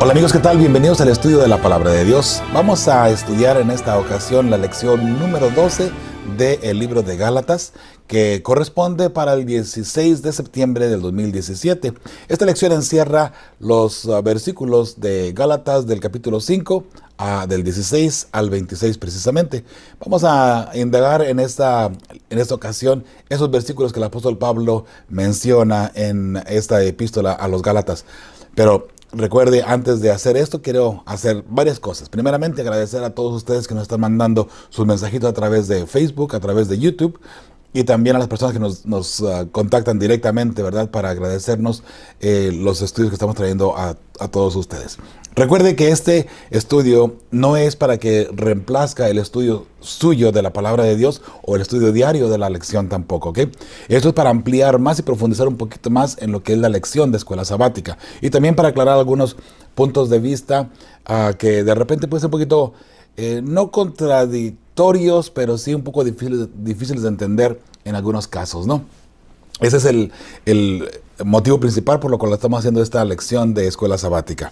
Hola amigos, ¿qué tal? Bienvenidos al estudio de la Palabra de Dios. Vamos a estudiar en esta ocasión la lección número 12 del libro de Gálatas, que corresponde para el 16 de septiembre del 2017. Esta lección encierra los versículos de Gálatas del capítulo 5, del 16 al 26 precisamente. Vamos a indagar en esta ocasión esos versículos que el apóstol Pablo menciona en esta epístola a los Gálatas. Pero recuerde, antes de hacer esto, quiero hacer varias cosas. Primeramente, agradecer a todos ustedes que nos están mandando sus mensajitos a través de Facebook, a través de YouTube, y también a las personas que nos contactan directamente, ¿verdad? Para agradecernos los estudios que estamos trayendo a todos ustedes. Recuerde que este estudio no es para que reemplazca el estudio suyo de la palabra de Dios o el estudio diario de la lección tampoco, ¿ok? Esto es para ampliar más y profundizar un poquito más en lo que es la lección de escuela sabática. Y también para aclarar algunos puntos de vista que de repente pueden ser un poquito, no contradictorios, pero sí un poco difíciles de entender en algunos casos, ¿no? Ese es el motivo principal por lo cual estamos haciendo esta lección de escuela sabática.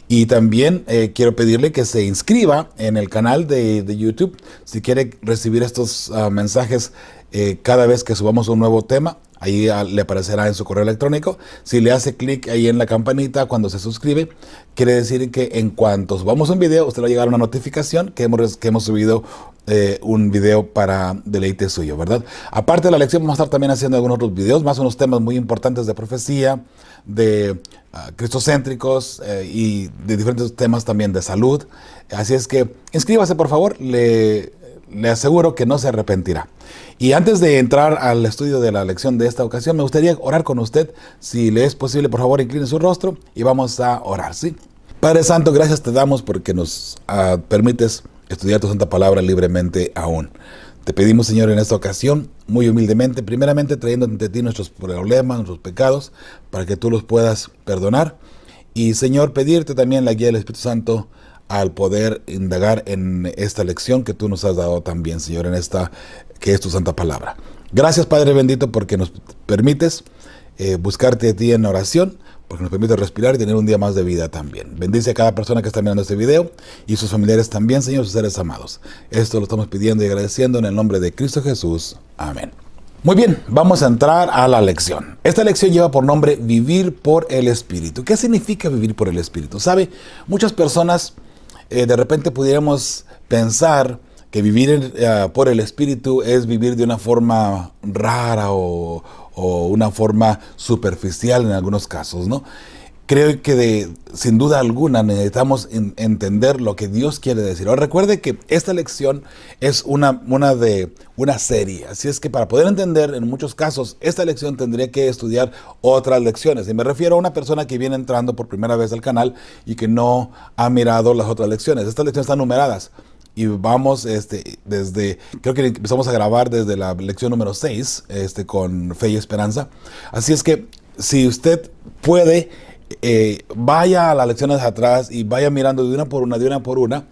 Y también quiero pedirle que se inscriba en el canal de YouTube si quiere recibir estos mensajes cada vez que subamos un nuevo tema. Ahí le aparecerá en su correo electrónico. Si le hace clic ahí en la campanita cuando se suscribe, quiere decir que en cuanto subamos un video, usted le va a llegar una notificación que hemos subido un video para deleite suyo, ¿verdad? Aparte de la lección, vamos a estar también haciendo algunos otros videos, más unos temas muy importantes de profecía, de cristocéntricos y de diferentes temas también de salud. Así es que inscríbase, por favor. Le aseguro que no se arrepentirá. Y antes de entrar al estudio de la lección de esta ocasión, me gustaría orar con usted. Si le es posible, por favor, incline su rostro y vamos a orar, ¿sí? Padre Santo, gracias te damos porque nos permites estudiar tu santa palabra libremente aún. Te pedimos, Señor, en esta ocasión, muy humildemente, primeramente trayendo ante ti nuestros problemas, nuestros pecados, para que tú los puedas perdonar. Y, Señor, pedirte también la guía del Espíritu Santo al poder indagar en esta lección que tú nos has dado también, Señor, en esta que es tu santa palabra. Gracias, Padre bendito, porque nos permites buscarte a ti en oración, porque nos permite respirar y tener un día más de vida también. Bendice a cada persona que está mirando este video y sus familiares también, Señor, sus seres amados. Esto lo estamos pidiendo y agradeciendo en el nombre de Cristo Jesús. Amén. Muy bien, vamos a entrar a la lección. Esta lección lleva por nombre Vivir por el Espíritu. ¿Qué significa vivir por el Espíritu? ¿Sabe? Muchas personas de repente pudiéramos pensar que vivir por el Espíritu es vivir de una forma rara o una forma superficial en algunos casos, ¿no? Creo que sin duda alguna necesitamos entender lo que Dios quiere decir. Ahora recuerde que esta lección es una serie, así es que para poder entender en muchos casos esta lección tendría que estudiar otras lecciones. Y me refiero a una persona que viene entrando por primera vez al canal y que no ha mirado las otras lecciones. Estas lecciones están numeradas. Y vamos creo que empezamos a grabar desde la lección número 6, con Fe y Esperanza. Así es que si usted puede, vaya a las lecciones atrás y vaya mirando de una por una.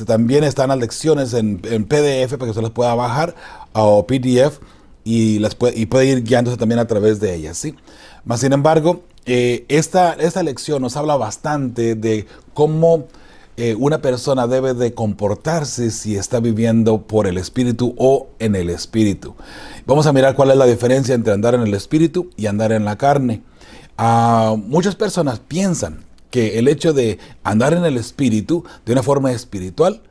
También están las lecciones en PDF para que usted las pueda bajar o PDF y puede ir guiándose también a través de ellas, ¿sí? Más sin embargo, esta lección nos habla bastante de cómo una persona debe de comportarse si está viviendo por el Espíritu o en el Espíritu. Vamos a mirar cuál es la diferencia entre andar en el Espíritu y andar en la carne. Muchas personas piensan que el hecho de andar en el Espíritu de una forma espiritual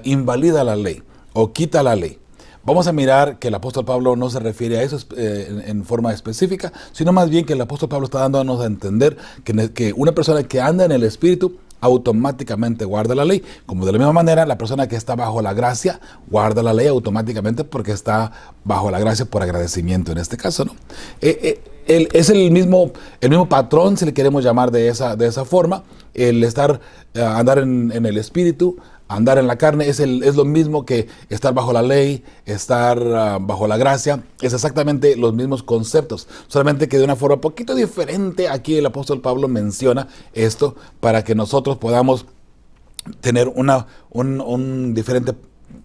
invalida la ley o quita la ley. Vamos a mirar que el apóstol Pablo no se refiere a eso en forma específica, sino más bien que el apóstol Pablo está dándonos a entender que una persona que anda en el Espíritu automáticamente guarda la ley, como de la misma manera la persona que está bajo la gracia guarda la ley automáticamente porque está bajo la gracia por agradecimiento en este caso, ¿no? Es el mismo patrón, si le queremos llamar de esa forma. El andar en el Espíritu, andar en la carne es lo mismo que estar bajo la ley, estar bajo la gracia. Es exactamente los mismos conceptos, solamente que de una forma un poquito diferente. Aquí el apóstol Pablo menciona esto para que nosotros podamos tener un diferente,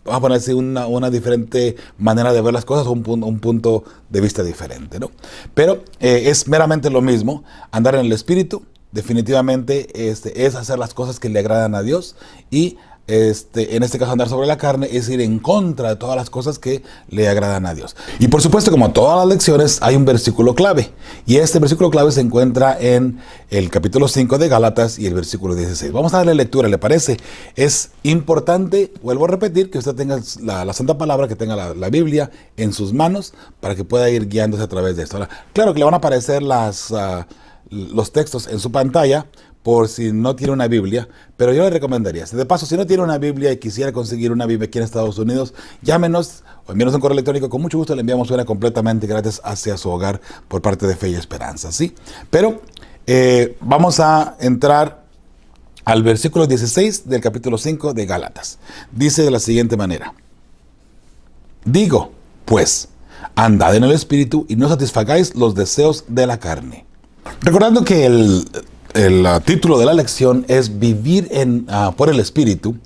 vamos a poner así, una diferente manera de ver las cosas, un punto de vista diferente, ¿no? Pero es meramente lo mismo, andar en el Espíritu definitivamente es hacer las cosas que le agradan a Dios y en este caso andar sobre la carne es ir en contra de todas las cosas que le agradan a Dios. Y por supuesto, como todas las lecciones, hay un versículo clave. Y este versículo clave se encuentra en el capítulo 5 de Gálatas y el versículo 16. Vamos a darle lectura, ¿le parece? Es importante, vuelvo a repetir, que usted tenga la Santa Palabra, que tenga la Biblia en sus manos para que pueda ir guiándose a través de esto. Ahora, claro que le van a aparecer los textos en su pantalla, por si no tiene una Biblia, pero yo le recomendaría, de paso, si no tiene una Biblia y quisiera conseguir una Biblia aquí en Estados Unidos, llámenos o envíenos un correo electrónico, con mucho gusto le enviamos una completamente gratis hacia su hogar por parte de Fe y Esperanza, ¿sí? Pero vamos a entrar al versículo 16 del capítulo 5 de Gálatas. Dice de la siguiente manera: digo, pues, andad en el Espíritu y no satisfagáis los deseos de la carne. Recordando que el título de la lección es Vivir por el Espíritu.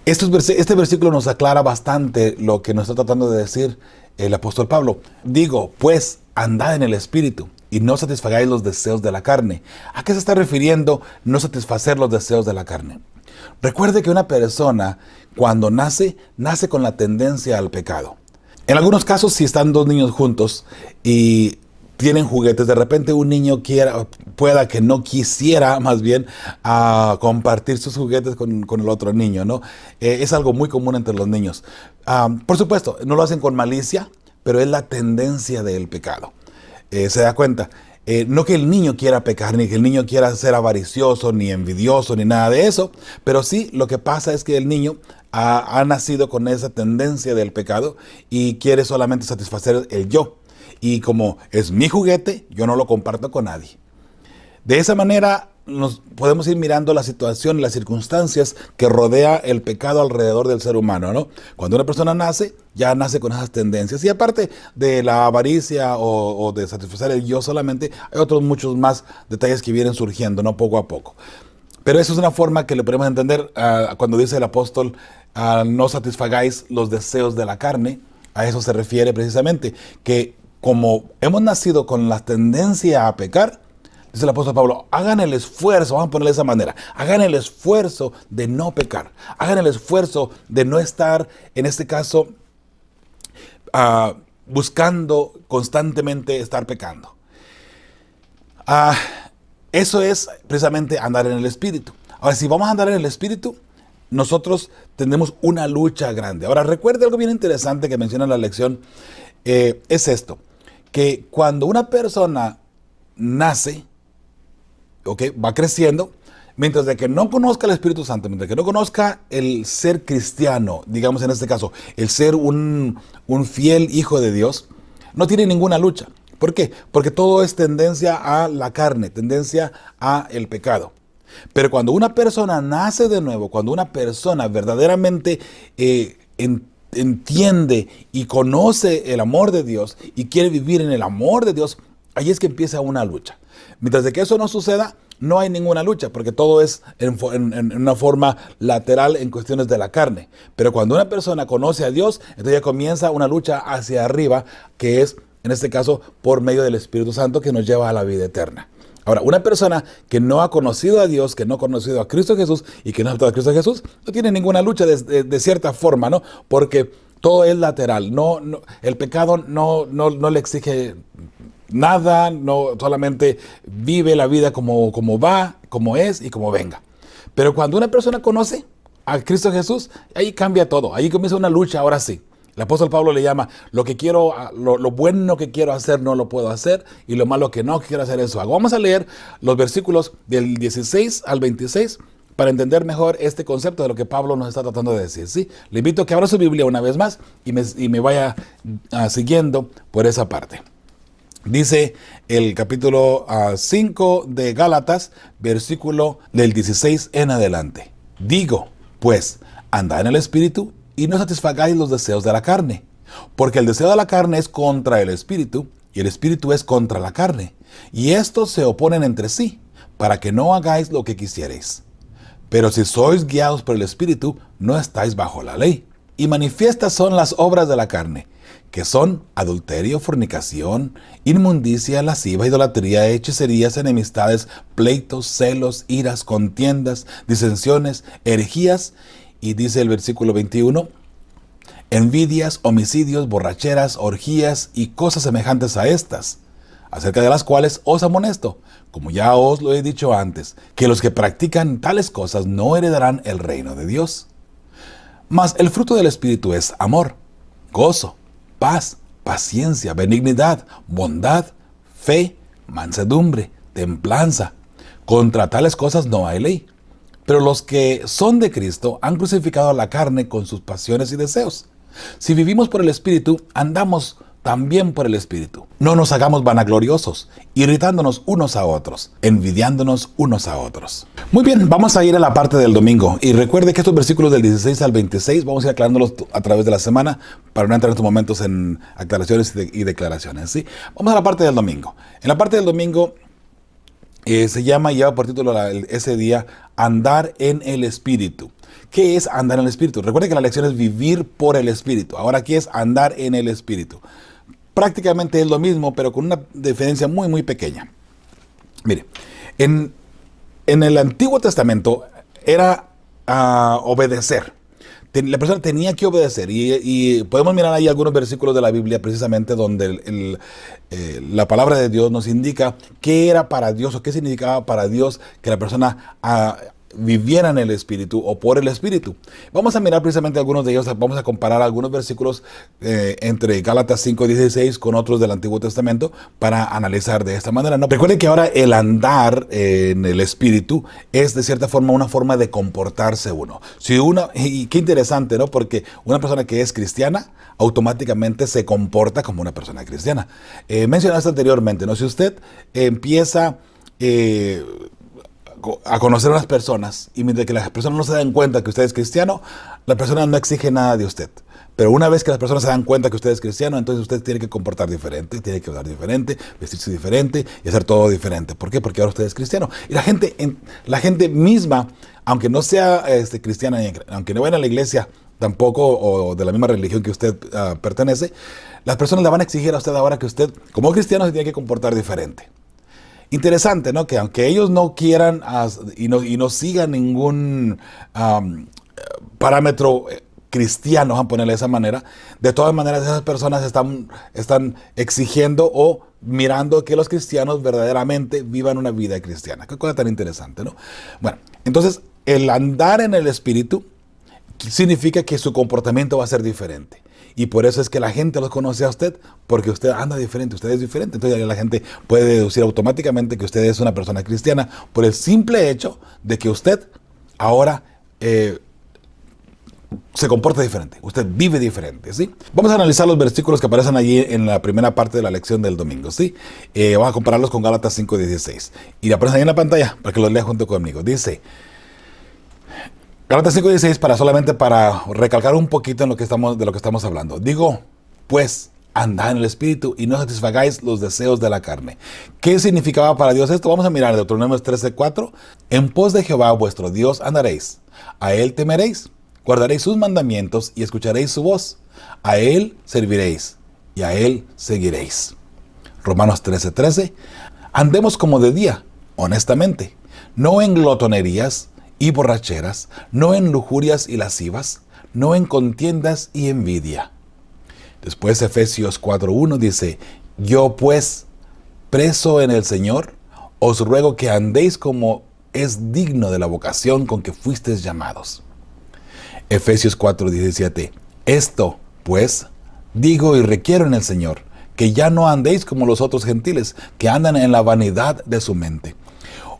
Este versículo nos aclara bastante lo que nos está tratando de decir el apóstol Pablo. Digo, pues, andad en el Espíritu y no satisfagáis los deseos de la carne. ¿A qué se está refiriendo no satisfacer los deseos de la carne? Recuerde que una persona, cuando nace con la tendencia al pecado. En algunos casos, si están dos niños juntos y tienen juguetes, de repente un niño pueda que no quisiera más bien compartir sus juguetes con el otro niño, ¿no? Es algo muy común entre los niños. Por supuesto, no lo hacen con malicia, pero es la tendencia del pecado. Se da cuenta. No que el niño quiera pecar, ni que el niño quiera ser avaricioso, ni envidioso, ni nada de eso, pero sí lo que pasa es que el niño ha nacido con esa tendencia del pecado y quiere solamente satisfacer el yo. Y como es mi juguete, yo no lo comparto con nadie. De esa manera nos podemos ir mirando la situación y las circunstancias que rodea el pecado alrededor del ser humano, ¿no? Cuando una persona nace, ya nace con esas tendencias. Y aparte de la avaricia o de satisfacer el yo solamente, hay otros muchos más detalles que vienen surgiendo, ¿no? Poco a poco. Pero eso es una forma que le podemos entender cuando dice el apóstol, no satisfagáis los deseos de la carne. A eso se refiere precisamente, que como hemos nacido con la tendencia a pecar, dice el apóstol Pablo, hagan el esfuerzo, vamos a ponerle de esa manera, hagan el esfuerzo de no pecar, hagan el esfuerzo de no estar, en este caso, buscando constantemente estar pecando. Eso es precisamente andar en el Espíritu. Ahora, si vamos a andar en el Espíritu, nosotros tenemos una lucha grande. Ahora, recuerde algo bien interesante que menciona en la lección, es esto, que cuando una persona nace, va creciendo, mientras de que no conozca el Espíritu Santo, mientras que no conozca el ser cristiano, digamos en este caso, el ser un fiel hijo de Dios, no tiene ninguna lucha. ¿Por qué? Porque todo es tendencia a la carne, tendencia a el pecado. Pero cuando una persona nace de nuevo, cuando una persona verdaderamente entiende y conoce el amor de Dios y quiere vivir en el amor de Dios, ahí es que empieza una lucha. Mientras de que eso no suceda, no hay ninguna lucha, porque todo es en una forma lateral en cuestiones de la carne. Pero cuando una persona conoce a Dios, entonces ya comienza una lucha hacia arriba, que es, en este caso, por medio del Espíritu Santo, que nos lleva a la vida eterna. Ahora, una persona que no ha conocido a Dios, que no ha conocido a Cristo Jesús y que no ha aceptado a Cristo Jesús, no tiene ninguna lucha de cierta forma, ¿no? Porque todo es lateral. El pecado no le exige nada, no solamente vive la vida como va, como es y como venga. Pero cuando una persona conoce a Cristo Jesús, ahí cambia todo. Ahí comienza una lucha, ahora sí. El apóstol Pablo le llama, lo bueno que quiero hacer no lo puedo hacer, y lo malo que no quiero hacer eso hago. Vamos a leer los versículos del 16 al 26 para entender mejor este concepto de lo que Pablo nos está tratando de decir, ¿sí? Le invito a que abra su Biblia una vez más y me vaya siguiendo por esa parte. Dice el capítulo 5 de Gálatas, versículo del 16 en adelante. Digo, pues, andad en el Espíritu y no satisfagáis los deseos de la carne, porque el deseo de la carne es contra el Espíritu y el Espíritu es contra la carne, y estos se oponen entre sí, para que no hagáis lo que quisierais. Pero si sois guiados por el Espíritu, no estáis bajo la ley. Y manifiestas son las obras de la carne, que son adulterio, fornicación, inmundicia, lasciva, idolatría, hechicerías, enemistades, pleitos, celos, iras, contiendas, disensiones, herejías, y dice el versículo 21, envidias, homicidios, borracheras, orgías y cosas semejantes a estas, acerca de las cuales os amonesto, como ya os lo he dicho antes, que los que practican tales cosas no heredarán el reino de Dios. Mas el fruto del Espíritu es amor, gozo, paz, paciencia, benignidad, bondad, fe, mansedumbre, templanza. Contra tales cosas no hay ley. Pero los que son de Cristo han crucificado a la carne con sus pasiones y deseos. Si vivimos por el Espíritu, andamos también por el Espíritu. No nos hagamos vanagloriosos, irritándonos unos a otros, envidiándonos unos a otros. Muy bien, vamos a ir a la parte del domingo. Y recuerde que estos versículos del 16 al 26 vamos a ir aclarándolos a través de la semana para no entrar en estos momentos en aclaraciones y declaraciones, ¿sí? Vamos a la parte del domingo. En la parte del domingo se llama y lleva por título ese día, Andar en el Espíritu. ¿Qué es andar en el Espíritu? Recuerde que la lección es vivir por el Espíritu. Ahora aquí es andar en el Espíritu. Prácticamente es lo mismo, pero con una diferencia muy, muy pequeña. Mire, en el Antiguo Testamento era obedecer. La persona tenía que obedecer. Y podemos mirar ahí algunos versículos de la Biblia precisamente donde la palabra de Dios nos indica qué era para Dios o qué significaba para Dios que la persona viviera en el Espíritu o por el Espíritu. Vamos a mirar precisamente algunos de ellos, vamos a comparar algunos versículos entre Gálatas 5:16 con otros del Antiguo Testamento para analizar de esta manera. No, recuerden que ahora el andar en el Espíritu es de cierta forma una forma de comportarse uno. Y qué interesante, ¿no? Porque una persona que es cristiana automáticamente se comporta como una persona cristiana. Mencionaste anteriormente, ¿no? Si usted empieza a conocer a las personas y mientras que las personas no se dan cuenta que usted es cristiano, la persona no exige nada de usted. Pero una vez que las personas se dan cuenta que usted es cristiano, entonces usted tiene que comportar diferente, tiene que hablar diferente, vestirse diferente y hacer todo diferente. ¿Por qué? Porque ahora usted es cristiano. Y la gente misma, aunque no sea cristiana, aunque no vaya a la iglesia tampoco o de la misma religión que usted pertenece, las personas le van a exigir a usted ahora que usted, como cristiano, se tiene que comportar diferente. Interesante, ¿no? Que aunque ellos no quieran y no sigan ningún parámetro cristiano, vamos a ponerle de esa manera, de todas maneras esas personas están exigiendo o mirando que los cristianos verdaderamente vivan una vida cristiana. Qué cosa tan interesante, ¿no? Bueno, entonces el andar en el Espíritu significa que su comportamiento va a ser diferente. Y por eso es que la gente los conoce a usted, porque usted anda diferente, usted es diferente. Entonces la gente puede deducir automáticamente que usted es una persona cristiana por el simple hecho de que usted ahora se comporta diferente, usted vive diferente, ¿sí? Vamos a analizar los versículos que aparecen allí en la primera parte de la lección del domingo, ¿sí? Vamos a compararlos con Gálatas 5:16. Y aparecen ahí en la pantalla para que los lea junto conmigo. Dice Gálatas 5:16 solamente para recalcar un poquito de lo que estamos hablando. Digo, pues, andad en el Espíritu y no satisfagáis los deseos de la carne. ¿Qué significaba para Dios esto? Vamos a mirar Deuteronomio 13:4. En pos de Jehová vuestro Dios andaréis, a Él temeréis, guardaréis sus mandamientos y escucharéis su voz. A Él serviréis y a Él seguiréis. Romanos 13:13. Andemos como de día, honestamente, no en glotonerías y borracheras, no en lujurias y lascivas, no en contiendas y envidia. Después Efesios 4:1 dice, yo pues, preso en el Señor, os ruego que andéis como es digno de la vocación con que fuisteis llamados. Efesios 4:17, esto pues, digo y requiero en el Señor, que ya no andéis como los otros gentiles, que andan en la vanidad de su mente.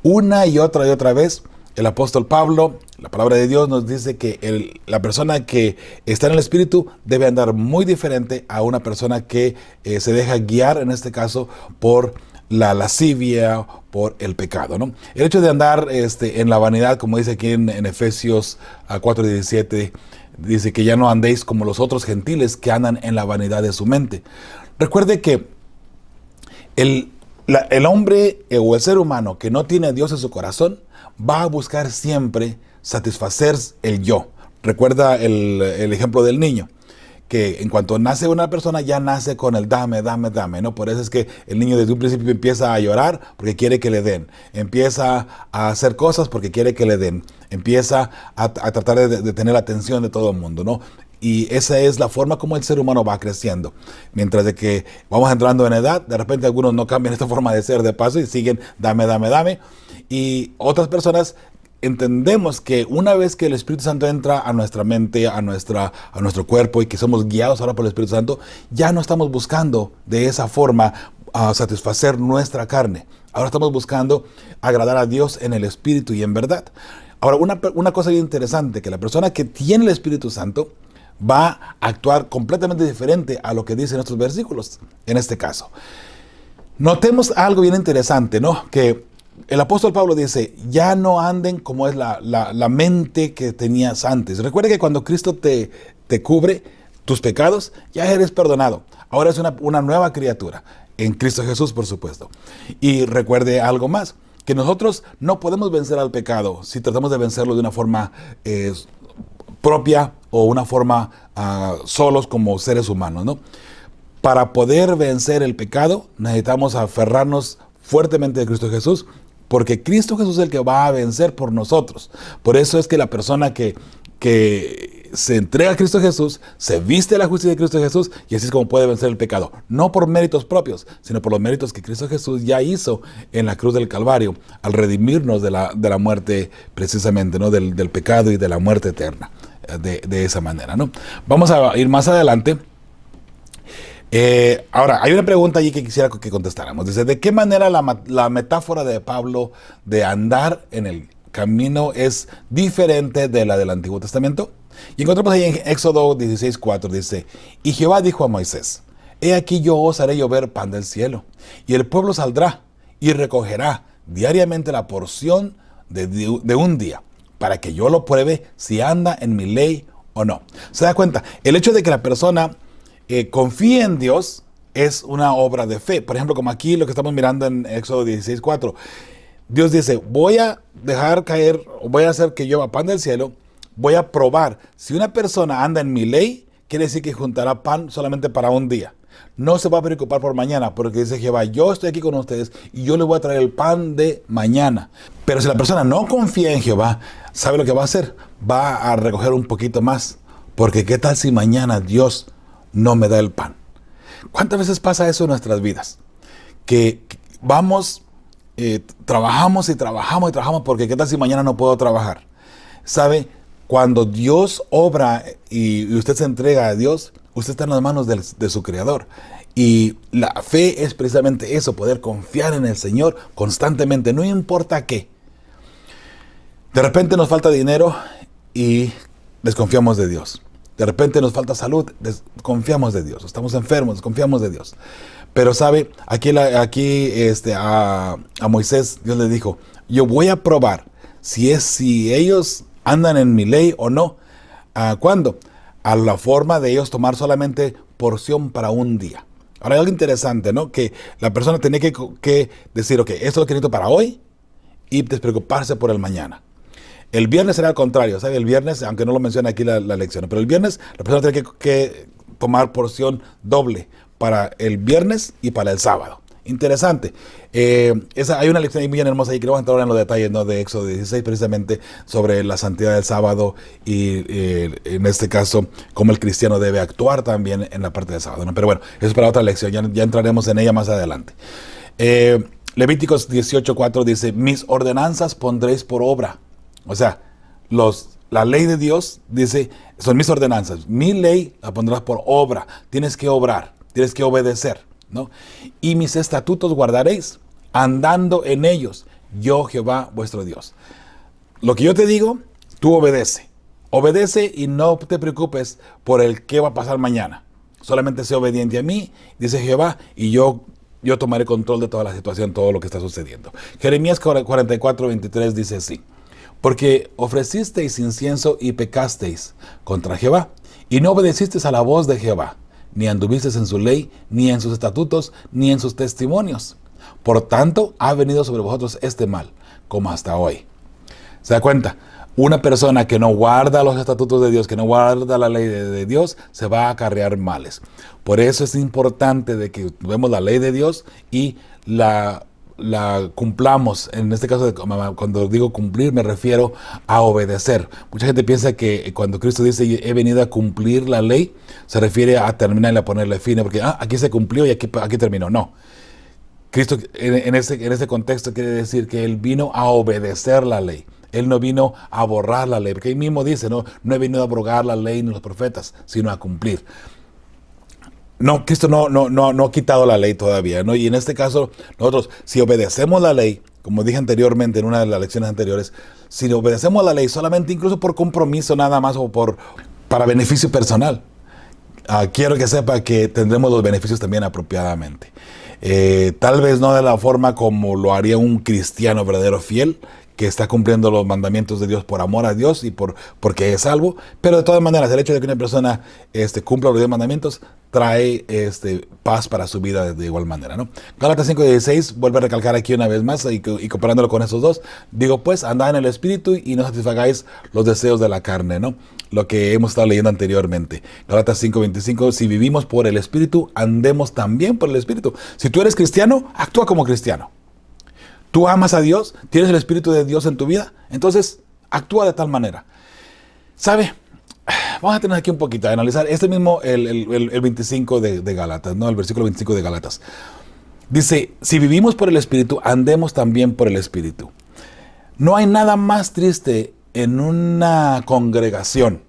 Una y otra vez, el apóstol Pablo, la palabra de Dios nos dice que la persona que está en el Espíritu debe andar muy diferente a una persona que se deja guiar, en este caso, por la lascivia, por el pecado, ¿no? El hecho de andar en la vanidad, como dice aquí en Efesios 4:17, dice que ya no andéis como los otros gentiles que andan en la vanidad de su mente. Recuerde que el hombre o el ser humano que no tiene a Dios en su corazón va a buscar siempre satisfacer el yo. Recuerda el ejemplo del niño, que en cuanto nace una persona ya nace con el dame, dame, dame, ¿no? Por eso es que el niño desde un principio empieza a llorar porque quiere que le den, empieza a hacer cosas porque quiere que le den, empieza a tratar de tener la atención de todo el mundo, ¿no? Y esa es la forma como el ser humano va creciendo. Mientras de que vamos entrando en edad, de repente algunos no cambian esta forma de ser de paso y siguen dame, dame, dame. Y otras personas entendemos que una vez que el Espíritu Santo entra a nuestra mente, a nuestro cuerpo y que somos guiados ahora por el Espíritu Santo, ya no estamos buscando de esa forma satisfacer nuestra carne. Ahora estamos buscando agradar a Dios en el Espíritu y en verdad. Ahora, una cosa bien interesante, que la persona que tiene el Espíritu Santo va a actuar completamente diferente a lo que dicen estos versículos, en este caso. Notemos algo bien interesante, ¿no? Que el apóstol Pablo dice, ya no anden como es la mente que tenías antes. Recuerda que cuando Cristo te cubre tus pecados, ya eres perdonado. Ahora es una nueva criatura, en Cristo Jesús, por supuesto. Y recuerde algo más, que nosotros no podemos vencer al pecado si tratamos de vencerlo de una forma propia o una forma solos como seres humanos, ¿no? Para poder vencer el pecado necesitamos aferrarnos fuertemente de Cristo Jesús, porque Cristo Jesús es el que va a vencer por nosotros. Por eso es que la persona que se entrega a Cristo Jesús, se viste de la justicia de Cristo Jesús, y así es como puede vencer el pecado. No por méritos propios, sino por los méritos que Cristo Jesús ya hizo en la cruz del Calvario, al redimirnos de la muerte precisamente, ¿no? Del pecado y de la muerte eterna. De esa manera, ¿no? Vamos a ir más adelante. Ahora, hay una pregunta allí que quisiera que contestáramos. Dice, ¿de qué manera la metáfora de Pablo de andar en el camino es diferente de la del Antiguo Testamento? Y encontramos ahí en Éxodo 16:4, dice, y Jehová dijo a Moisés, he aquí yo os haré llover pan del cielo, y el pueblo saldrá y recogerá diariamente la porción de un día, para que yo lo pruebe si anda en mi ley o no. ¿Se da cuenta? El hecho de que la persona confíe en Dios es una obra de fe. Por ejemplo, como aquí lo que estamos mirando en Éxodo 16:4. Dios dice, voy a dejar caer, voy a hacer que llueva pan del cielo, voy a probar. Si una persona anda en mi ley, quiere decir que juntará pan solamente para un día. No se va a preocupar por mañana, porque dice Jehová, yo estoy aquí con ustedes y yo les voy a traer el pan de mañana. Pero si la persona no confía en Jehová, ¿sabe lo que va a hacer? Va a recoger un poquito más, porque ¿qué tal si mañana Dios no me da el pan? ¿Cuántas veces pasa eso en nuestras vidas? Que vamos, trabajamos y trabajamos y trabajamos, porque ¿qué tal si mañana no puedo trabajar? ¿Sabe? Cuando Dios obra y usted se entrega a Dios, usted está en las manos de su Creador. Y la fe es precisamente eso, poder confiar en el Señor constantemente, no importa qué. De repente nos falta dinero y desconfiamos de Dios. De repente nos falta salud, desconfiamos de Dios. Estamos enfermos, desconfiamos de Dios. Pero sabe, aquí a Moisés Dios le dijo, yo voy a probar si ellos andan en mi ley o no. ¿Cuándo? A la forma de ellos tomar solamente porción para un día. Ahora hay algo interesante, ¿no? Que la persona tenía que decir, ok, esto es lo que necesito para hoy y despreocuparse por el mañana. El viernes será al contrario, ¿sabe? El viernes, aunque no lo menciona aquí la lección, pero el viernes la persona tiene que tomar porción doble para el viernes y para el sábado. Interesante. Hay una lección ahí muy hermosa ahí que no vamos a entrar ahora en los detalles, ¿no? De Éxodo 16, precisamente sobre la santidad del sábado y en este caso cómo el cristiano debe actuar también en la parte del sábado, ¿no? Pero bueno, eso es para otra lección, ya entraremos en ella más adelante. Levíticos 18:4 dice, mis ordenanzas pondréis por obra. O sea, la ley de Dios dice, son mis ordenanzas, mi ley la pondrás por obra, tienes que obrar, tienes que obedecer, ¿no? Y mis estatutos guardaréis, andando en ellos, yo Jehová vuestro Dios. Lo que yo te digo, tú obedece. Obedece y no te preocupes por el qué va a pasar mañana. Solamente sé obediente a mí, dice Jehová, y yo tomaré control de toda la situación, todo lo que está sucediendo. Jeremías 44:23 dice así, porque ofrecisteis incienso y pecasteis contra Jehová, y no obedecisteis a la voz de Jehová, ni anduvisteis en su ley, ni en sus estatutos, ni en sus testimonios. Por tanto, ha venido sobre vosotros este mal, como hasta hoy. ¿Se da cuenta? Una persona que no guarda los estatutos de Dios, que no guarda la ley de Dios, se va a acarrear males. Por eso es importante de que vemos la ley de Dios y la cumplamos. En este caso, cuando digo cumplir, me refiero a obedecer. Mucha gente piensa que cuando Cristo dice he venido a cumplir la ley, se refiere a terminar y a ponerle fin, porque aquí se cumplió y aquí terminó. No. Cristo en ese contexto quiere decir que Él vino a obedecer la ley. Él no vino a borrar la ley, porque Él mismo dice, no he venido a abrogar la ley ni los profetas, sino a cumplir. No, Cristo no ha quitado la ley todavía, ¿no? Y en este caso, nosotros, si obedecemos la ley, como dije anteriormente en una de las lecciones anteriores, si obedecemos la ley solamente incluso por compromiso nada más o para beneficio personal, quiero que sepa que tendremos los beneficios también apropiadamente. Tal vez no de la forma como lo haría un cristiano verdadero fiel, que está cumpliendo los mandamientos de Dios por amor a Dios y porque es salvo, pero de todas maneras el hecho de que una persona cumpla los 10 mandamientos trae paz para su vida de igual manera, ¿no? Gálatas 5:16 vuelve a recalcar aquí una vez más y comparándolo con esos dos, digo pues, andad en el Espíritu y no satisfagáis los deseos de la carne, ¿no? Lo que hemos estado leyendo anteriormente. Gálatas 5:25, si vivimos por el Espíritu, andemos también por el Espíritu. Si tú eres cristiano, actúa como cristiano. Tú amas a Dios, tienes el Espíritu de Dios en tu vida, entonces actúa de tal manera. ¿Sabe? Vamos a tener aquí un poquito a analizar mismo, el 25 de Gálatas, ¿no? El versículo 25 de Gálatas. Dice, si vivimos por el Espíritu, andemos también por el Espíritu. No hay nada más triste en una congregación,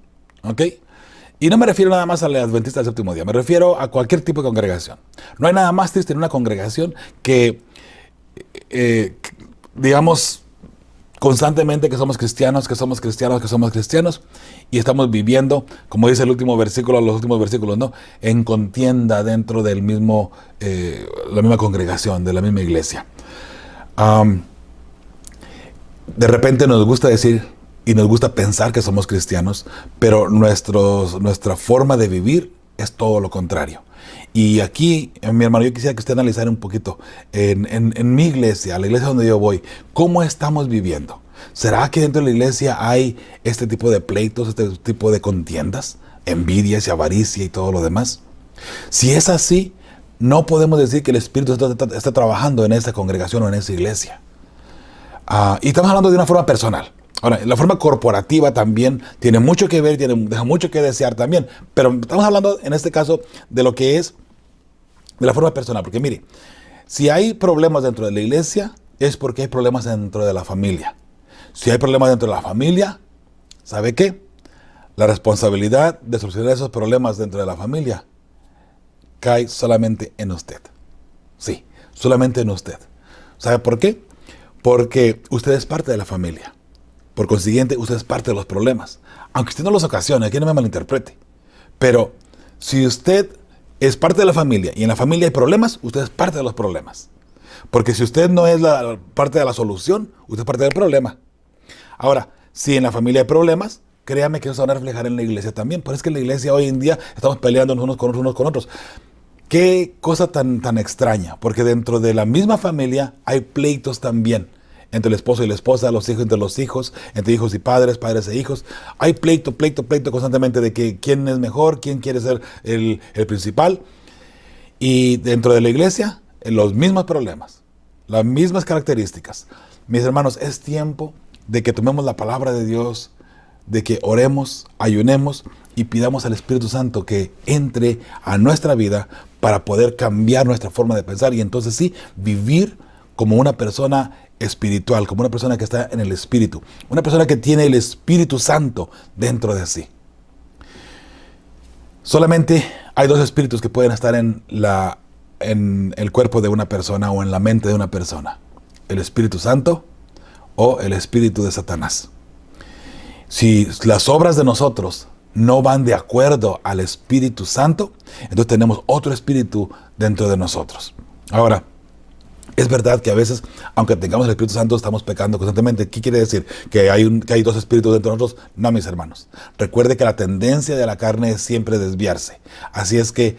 ¿ok? Y no me refiero nada más a la Adventista del Séptimo Día, me refiero a cualquier tipo de congregación. No hay nada más triste en una congregación que digamos constantemente que somos cristianos y estamos viviendo, como dice el último versículo, los últimos versículos, ¿no? En contienda dentro del mismo, la misma congregación, de la misma iglesia. De repente nos gusta decir y nos gusta pensar que somos cristianos, pero nuestra forma de vivir es todo lo contrario. Y aquí, mi hermano, yo quisiera que usted analizara un poquito en mi iglesia, la iglesia donde yo voy, ¿cómo estamos viviendo? ¿Será que dentro de la iglesia hay este tipo de pleitos, este tipo de contiendas, envidias y avaricia y todo lo demás? Si es así, no podemos decir que el Espíritu está trabajando en esa congregación o en esa iglesia. Y estamos hablando de una forma personal. Ahora, la forma corporativa también tiene mucho que ver, deja mucho que desear también, pero estamos hablando en este caso de lo que es de la forma personal, porque mire, si hay problemas dentro de la iglesia, es porque hay problemas dentro de la familia. Si hay problemas dentro de la familia, ¿sabe qué? La responsabilidad de solucionar esos problemas dentro de la familia cae solamente en usted. Sí, solamente en usted. ¿Sabe por qué? Porque usted es parte de la familia. Por consiguiente, usted es parte de los problemas. Aunque usted no los ocasione, aquí no me malinterprete. Pero si usted es parte de la familia y en la familia hay problemas, usted es parte de los problemas. Porque si usted no es parte de la solución, usted es parte del problema. Ahora, si en la familia hay problemas, créame que eso se van a reflejar en la iglesia también. Pero es que en la iglesia hoy en día estamos peleando unos con otros. Qué cosa tan extraña, porque dentro de la misma familia hay pleitos también. Entre el esposo y la esposa, los hijos entre los hijos, entre hijos y padres, padres e hijos. Hay pleito constantemente de que quién es mejor, quién quiere ser el principal. Y dentro de la iglesia, los mismos problemas, las mismas características. Mis hermanos, es tiempo de que tomemos la palabra de Dios, de que oremos, ayunemos y pidamos al Espíritu Santo que entre a nuestra vida para poder cambiar nuestra forma de pensar y entonces sí, vivir como una persona espiritual, como una persona que está en el Espíritu, una persona que tiene el Espíritu Santo dentro de sí. Solamente hay dos espíritus que pueden estar en el cuerpo de una persona o en la mente de una persona: el Espíritu Santo o el espíritu de Satanás. Si las obras de nosotros no van de acuerdo al Espíritu Santo, entonces tenemos otro espíritu dentro de nosotros. Ahora, es verdad que a veces, aunque tengamos el Espíritu Santo, estamos pecando constantemente. ¿Qué quiere decir? ¿Que hay dos espíritus dentro de nosotros? No, mis hermanos. Recuerde que la tendencia de la carne es siempre desviarse. Así es que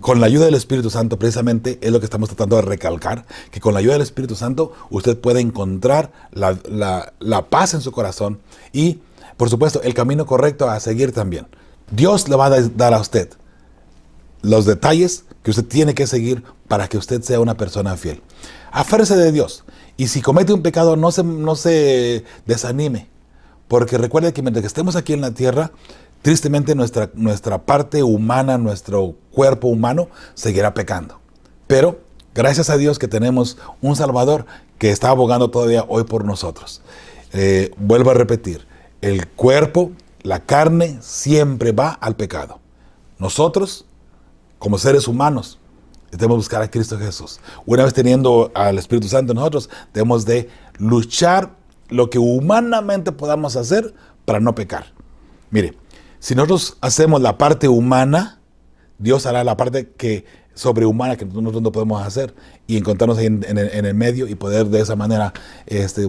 con la ayuda del Espíritu Santo, precisamente es lo que estamos tratando de recalcar, que con la ayuda del Espíritu Santo usted puede encontrar la paz en su corazón y, por supuesto, el camino correcto a seguir también. Dios le va a dar a usted los detalles que usted tiene que seguir para que usted sea una persona fiel. Aférrese de Dios. Y si comete un pecado, no se desanime. Porque recuerde que mientras que estemos aquí en la tierra, tristemente nuestra parte humana, nuestro cuerpo humano, seguirá pecando. Pero gracias a Dios que tenemos un Salvador que está abogando todavía hoy por nosotros. Vuelvo a repetir, el cuerpo, la carne, siempre va al pecado. Nosotros, como seres humanos, debemos buscar a Cristo Jesús. Una vez teniendo al Espíritu Santo en nosotros, debemos de luchar lo que humanamente podamos hacer para no pecar. Mire, si nosotros hacemos la parte humana, Dios hará la parte sobrehumana que nosotros no podemos hacer y encontrarnos ahí en el medio y poder de esa manera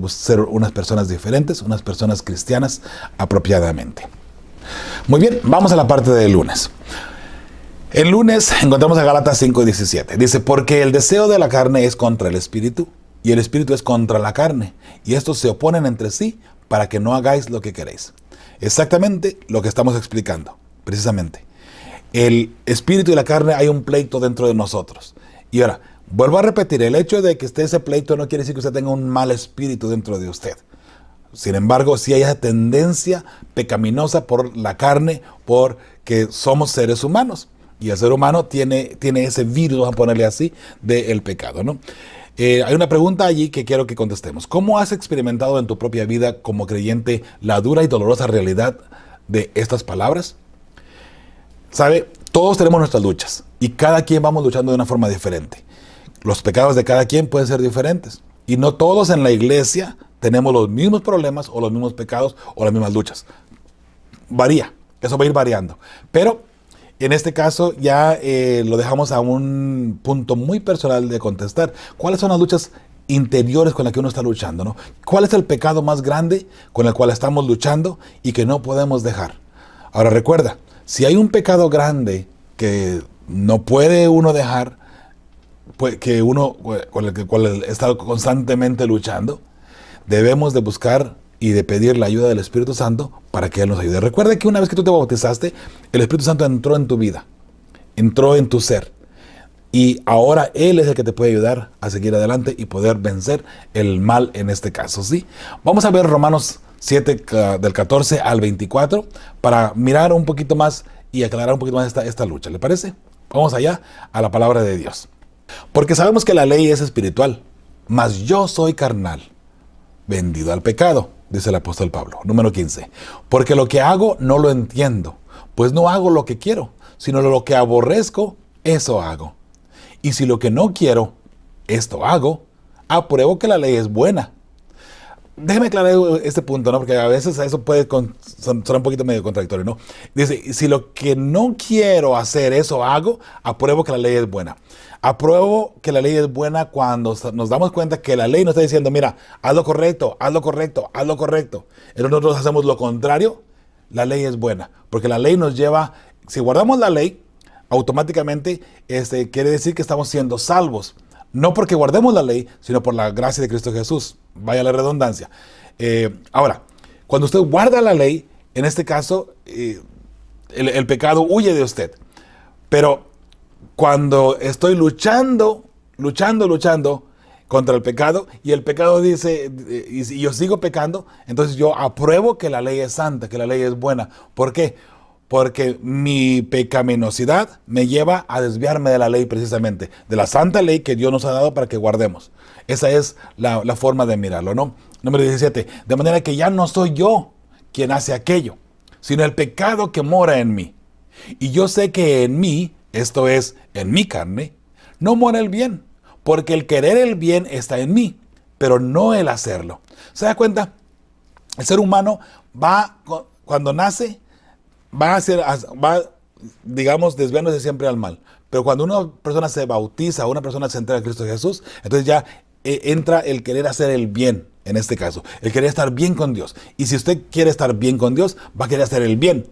ser unas personas diferentes, unas personas cristianas apropiadamente. Muy bien, vamos a la parte del lunes. El lunes encontramos a Gálatas 5:17. Dice, porque el deseo de la carne es contra el espíritu y el espíritu es contra la carne. Y estos se oponen entre sí para que no hagáis lo que queréis. Exactamente lo que estamos explicando, precisamente. El espíritu y la carne, hay un pleito dentro de nosotros. Y ahora, vuelvo a repetir, el hecho de que esté ese pleito no quiere decir que usted tenga un mal espíritu dentro de usted. Sin embargo, sí hay esa tendencia pecaminosa por la carne, porque somos seres humanos. Y el ser humano tiene ese virus, vamos a ponerle así, del pecado, ¿no? Hay una pregunta allí que quiero que contestemos. ¿Cómo has experimentado en tu propia vida como creyente la dura y dolorosa realidad de estas palabras? ¿Sabe? Todos tenemos nuestras luchas y cada quien vamos luchando de una forma diferente. Los pecados de cada quien pueden ser diferentes. Y no todos en la iglesia tenemos los mismos problemas o los mismos pecados o las mismas luchas. Varía, eso va a ir variando. Pero en este caso ya lo dejamos a un punto muy personal de contestar. ¿Cuáles son las luchas interiores con las que uno está luchando, ¿no? ¿Cuál es el pecado más grande con el cual estamos luchando y que no podemos dejar? Ahora recuerda, si hay un pecado grande que no puede uno dejar, pues, que uno con el cual está constantemente luchando, debemos de buscar y de pedir la ayuda del Espíritu Santo para que Él nos ayude. Recuerda que una vez que tú te bautizaste, el Espíritu Santo entró en tu vida, entró en tu ser. Y ahora Él es el que te puede ayudar a seguir adelante y poder vencer el mal en este caso, ¿sí? Vamos a ver Romanos 7, del 14 al 24, para mirar un poquito más y aclarar un poquito más esta lucha. ¿Le parece? Vamos allá a la palabra de Dios. Porque sabemos que la ley es espiritual, mas yo soy carnal, vendido al pecado, dice el apóstol Pablo. Número 15. Porque lo que hago no lo entiendo, pues no hago lo que quiero, sino lo que aborrezco, eso hago. Y si lo que no quiero, esto hago, apruebo que la ley es buena. Déjeme aclarar este punto, ¿no? Porque a veces eso puede sonar un poquito medio contradictorio, ¿no? Dice, si lo que no quiero hacer, eso hago, apruebo que la ley es buena. Apruebo que la ley es buena cuando nos damos cuenta que la ley nos está diciendo, mira, haz lo correcto, haz lo correcto, haz lo correcto. Entonces nosotros hacemos lo contrario, la ley es buena. Porque la ley nos lleva, si guardamos la ley, automáticamente quiere decir que estamos siendo salvos. No porque guardemos la ley, sino por la gracia de Cristo Jesús. Vaya la redundancia. Ahora, cuando usted guarda la ley, en este caso, el pecado huye de usted. Pero cuando estoy luchando contra el pecado, y el pecado dice, y yo sigo pecando, entonces yo apruebo que la ley es santa, que la ley es buena. ¿Por qué? Porque mi pecaminosidad me lleva a desviarme de la ley precisamente, de la santa ley que Dios nos ha dado para que guardemos. Esa es la forma de mirarlo, ¿no? Número 17. De manera que ya no soy yo quien hace aquello, sino el pecado que mora en mí. Y yo sé que en mí, esto es, en mi carne, no mora el bien, porque el querer el bien está en mí, pero no el hacerlo. ¿Se da cuenta? El ser humano cuando nace, va, digamos, desviándose siempre al mal. Pero cuando una persona se bautiza, una persona se entrega a Cristo Jesús, entonces ya entra el querer hacer el bien, en este caso. El querer estar bien con Dios. Y si usted quiere estar bien con Dios, va a querer hacer el bien.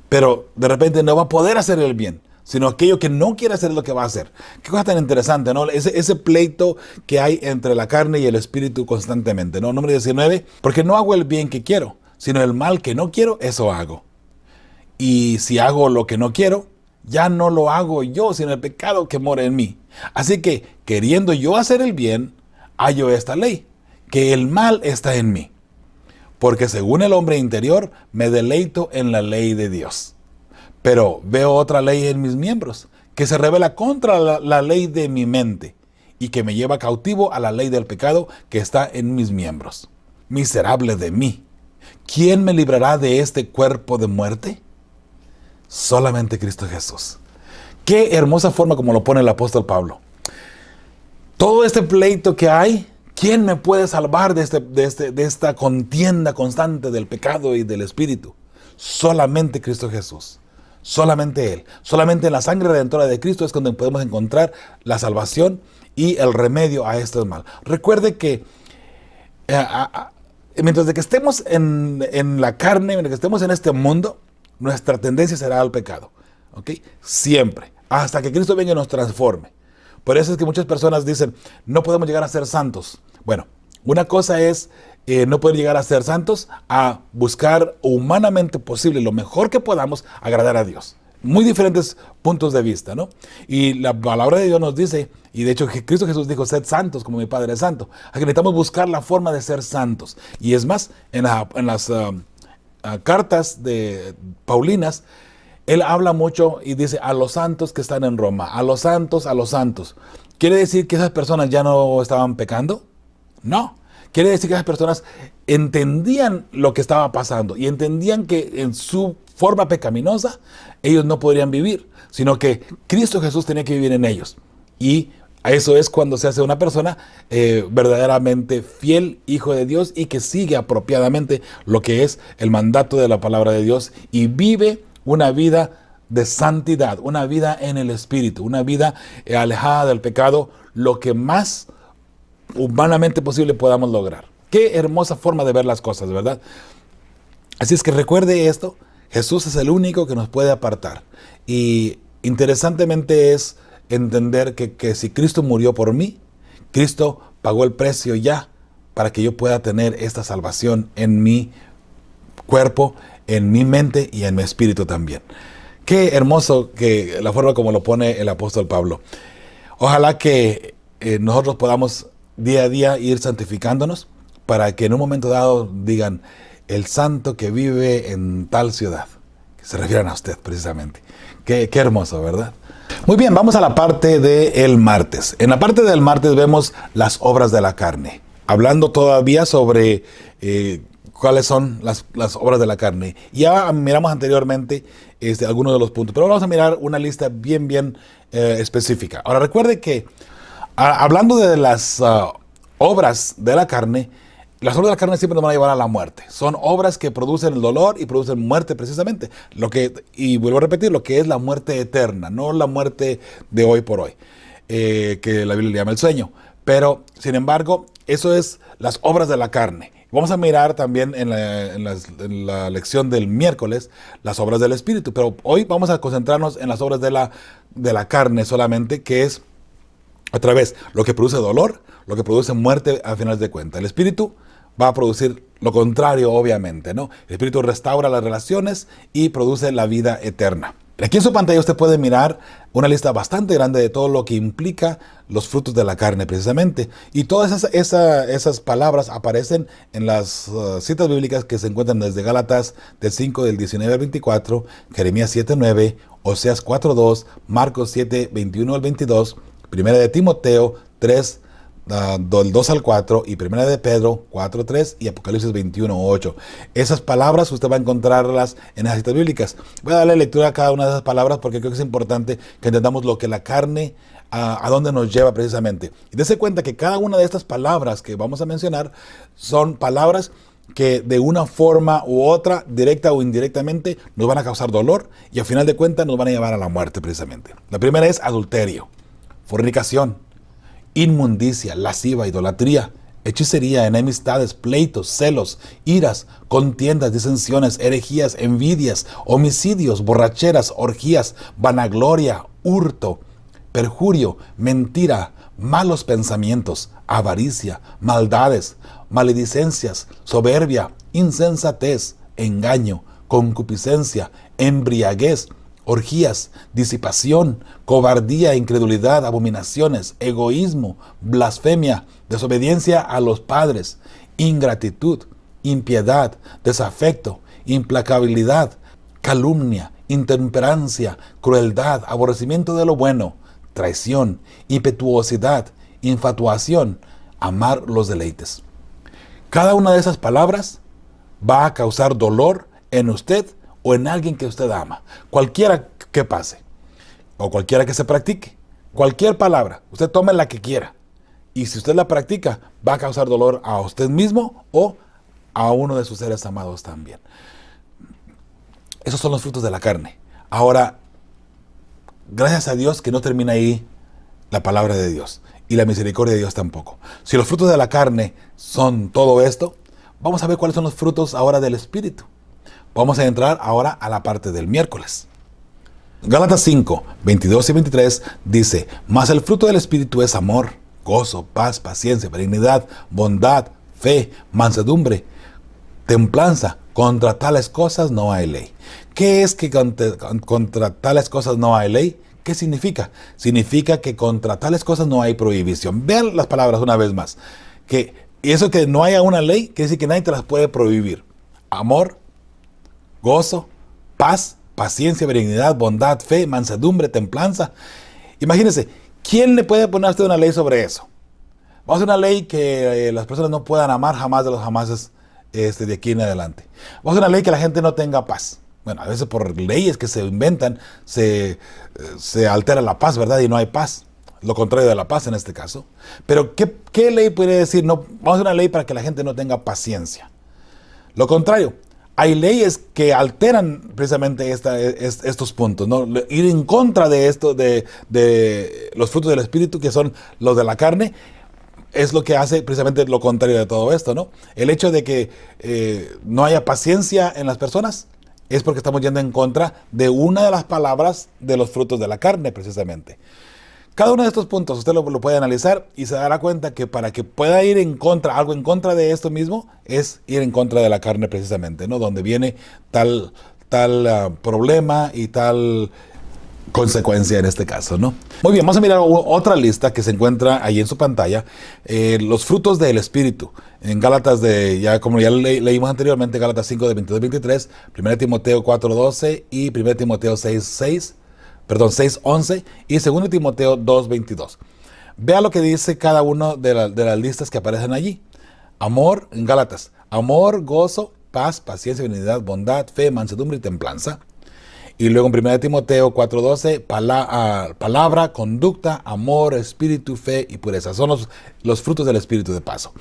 Pero de repente no va a poder hacer el bien. sino aquello que no quiere hacer es lo que va a hacer. Qué cosa tan interesante, ¿no? Ese pleito que hay entre la carne y el espíritu constantemente, ¿no? Número 19, porque no hago el bien que quiero, sino el mal que no quiero, eso hago. Y si hago lo que no quiero, ya no lo hago yo, sino el pecado que mora en mí. Así que, queriendo yo hacer el bien, hallo esta ley, que el mal está en mí. Porque según el hombre interior, me deleito en la ley de Dios. Pero veo otra ley en mis miembros, que se revela contra la ley de mi mente, y que me lleva cautivo a la ley del pecado que está en mis miembros. Miserable de mí, ¿quién me librará de este cuerpo de muerte? Solamente Cristo Jesús. Qué hermosa forma como lo pone el apóstol Pablo. Todo este pleito que hay, ¿quién me puede salvar de esta contienda constante del pecado y del espíritu? Solamente Cristo Jesús. Solamente Él. Solamente en la sangre redentora de Cristo es donde podemos encontrar la salvación y el remedio a este mal. Recuerde que mientras de que estemos en la carne, mientras que estemos en este mundo, nuestra tendencia será al pecado. ¿Ok? Siempre. Hasta que Cristo venga y nos transforme. Por eso es que muchas personas dicen, no podemos llegar a ser santos. Bueno, una cosa es no poder llegar a ser santos, a buscar humanamente posible, lo mejor que podamos, agradar a Dios. Muy diferentes puntos de vista, ¿no? Y la palabra de Dios nos dice, y de hecho Cristo Jesús dijo, sed santos como mi Padre es santo. Así que necesitamos buscar la forma de ser santos. Y es más, en las cartas de Paulinas, él habla mucho y dice a los santos que están en Roma, a los santos, a los santos. ¿Quiere decir que esas personas ya no estaban pecando? No. Quiere decir que esas personas entendían lo que estaba pasando y entendían que en su forma pecaminosa ellos no podrían vivir, sino que Cristo Jesús tenía que vivir en ellos. Y eso es cuando se hace una persona verdaderamente fiel, hijo de Dios, y que sigue apropiadamente lo que es el mandato de la palabra de Dios y vive una vida de santidad, una vida en el Espíritu, una vida alejada del pecado, lo que más humanamente posible podamos lograr. Qué hermosa forma de ver las cosas, ¿verdad? Así es que recuerde esto, Jesús es el único que nos puede apartar. Y interesantemente es entender que si Cristo murió por mí, Cristo pagó el precio ya para que yo pueda tener esta salvación en mi cuerpo, en mi mente y en mi espíritu también. Qué hermoso que la forma como lo pone el apóstol Pablo. Ojalá que nosotros podamos día a día ir santificándonos para que en un momento dado digan el santo que vive en tal ciudad, que se refieran a usted precisamente. Qué hermoso, ¿verdad? Muy bien, vamos a la parte del martes. En la parte del martes vemos las obras de la carne, hablando todavía sobre cuáles son las obras de la carne. Ya miramos anteriormente algunos de los puntos, pero vamos a mirar una lista bien específica. Ahora recuerde que hablando de las obras de la carne, las obras de la carne siempre nos van a llevar a la muerte. Son obras que producen el dolor y producen muerte precisamente. Y vuelvo a repetir, lo que es la muerte eterna, no la muerte de hoy por hoy, que la Biblia llama el sueño. Pero, sin embargo, eso es las obras de la carne. Vamos a mirar también en la lección del miércoles las obras del Espíritu. Pero hoy vamos a concentrarnos en las obras de la carne solamente, que es a través lo que produce dolor, lo que produce muerte a final de cuentas. El Espíritu va a producir lo contrario, obviamente, ¿no? El Espíritu restaura las relaciones y produce la vida eterna. Aquí en su pantalla usted puede mirar una lista bastante grande de todo lo que implica los frutos de la carne, precisamente. Y todas esas palabras aparecen en las citas bíblicas que se encuentran desde Gálatas del 5, del 19 al 24, Jeremías 7, 9, Oseas 4, 2, Marcos 7, 21 al 22, Primera de Timoteo 3, del 2 al 4 y Primera de Pedro 4, 3 y Apocalipsis 21, 8. Esas palabras usted va a encontrarlas en las citas bíblicas. Voy a darle lectura a cada una de esas palabras porque creo que es importante que entendamos lo que la carne, a dónde nos lleva precisamente. Y dése cuenta que cada una de estas palabras que vamos a mencionar son palabras que de una forma u otra, directa o indirectamente, nos van a causar dolor y al final de cuentas nos van a llevar a la muerte precisamente. La primera es adulterio, fornicación, inmundicia, lasciva, idolatría, hechicería, enemistades, pleitos, celos, iras, contiendas, disensiones, herejías, envidias, homicidios, borracheras, orgías, vanagloria, hurto, perjurio, mentira, malos pensamientos, avaricia, maldades, maledicencias, soberbia, insensatez, engaño, concupiscencia, embriaguez, orgías, disipación, cobardía, incredulidad, abominaciones, egoísmo, blasfemia, desobediencia a los padres, ingratitud, impiedad, desafecto, implacabilidad, calumnia, intemperancia, crueldad, aborrecimiento de lo bueno, traición, impetuosidad, infatuación, amar los deleites. Cada una de esas palabras va a causar dolor en usted o en alguien que usted ama. Cualquiera que pase o cualquiera que se practique. Cualquier palabra, usted tome la que quiera. Y si usted la practica, va a causar dolor a usted mismo o a uno de sus seres amados también. Esos son los frutos de la carne. Ahora, gracias a Dios que no termina ahí la palabra de Dios. Y la misericordia de Dios tampoco. Si los frutos de la carne son todo esto, vamos a ver cuáles son los frutos ahora del Espíritu. Vamos a entrar ahora a la parte del miércoles. Gálatas 5, 22 y 23 dice: mas el fruto del Espíritu es amor, gozo, paz, paciencia, benignidad, bondad, fe, mansedumbre, templanza. Contra tales cosas no hay ley. ¿Qué es que contra tales cosas no hay ley? ¿Qué significa? Significa que contra tales cosas no hay prohibición. Vean las palabras una vez más. Que eso que no haya una ley, quiere decir que nadie te las puede prohibir. Amor, gozo, paz, paciencia, benignidad, bondad, fe, mansedumbre, templanza. Imagínense, ¿quién le puede poner a usted una ley sobre eso? Vamos a hacer una ley que las personas no puedan amar jamás de los jamases de aquí en adelante. Vamos a hacer una ley que la gente no tenga paz. Bueno, a veces por leyes que se inventan se altera la paz, ¿verdad? Y no hay paz. Lo contrario de la paz en este caso. Pero ¿qué ley puede decir? No, vamos a hacer una ley para que la gente no tenga paciencia. Lo contrario. Hay leyes que alteran precisamente estos puntos, ¿no? Ir en contra de esto, de los frutos del Espíritu, que son los de la carne, es lo que hace precisamente lo contrario de todo esto, ¿no? El hecho de que no haya paciencia en las personas es porque estamos yendo en contra de una de las palabras de los frutos de la carne, precisamente. Cada uno de estos puntos usted lo puede analizar y se dará cuenta que para que pueda ir en contra, algo en contra de esto mismo, es ir en contra de la carne precisamente, ¿no? Donde viene tal problema y tal consecuencia en este caso, ¿no? Muy bien, vamos a mirar otra lista que se encuentra ahí en su pantalla, los frutos del Espíritu. En Gálatas como ya leímos anteriormente, Gálatas 5 de 22 23, 1 Timoteo 4, 12 y 1 Timoteo 6:11 y 2 Timoteo 2:22. Vea lo que dice cada uno de las listas que aparecen allí. Amor, en Gálatas, amor, gozo, paz, paciencia, benignidad, bondad, fe, mansedumbre y templanza. Y luego en 1 Timoteo 4:12, palabra, conducta, amor, espíritu, fe y pureza. Son los frutos del Espíritu de paso.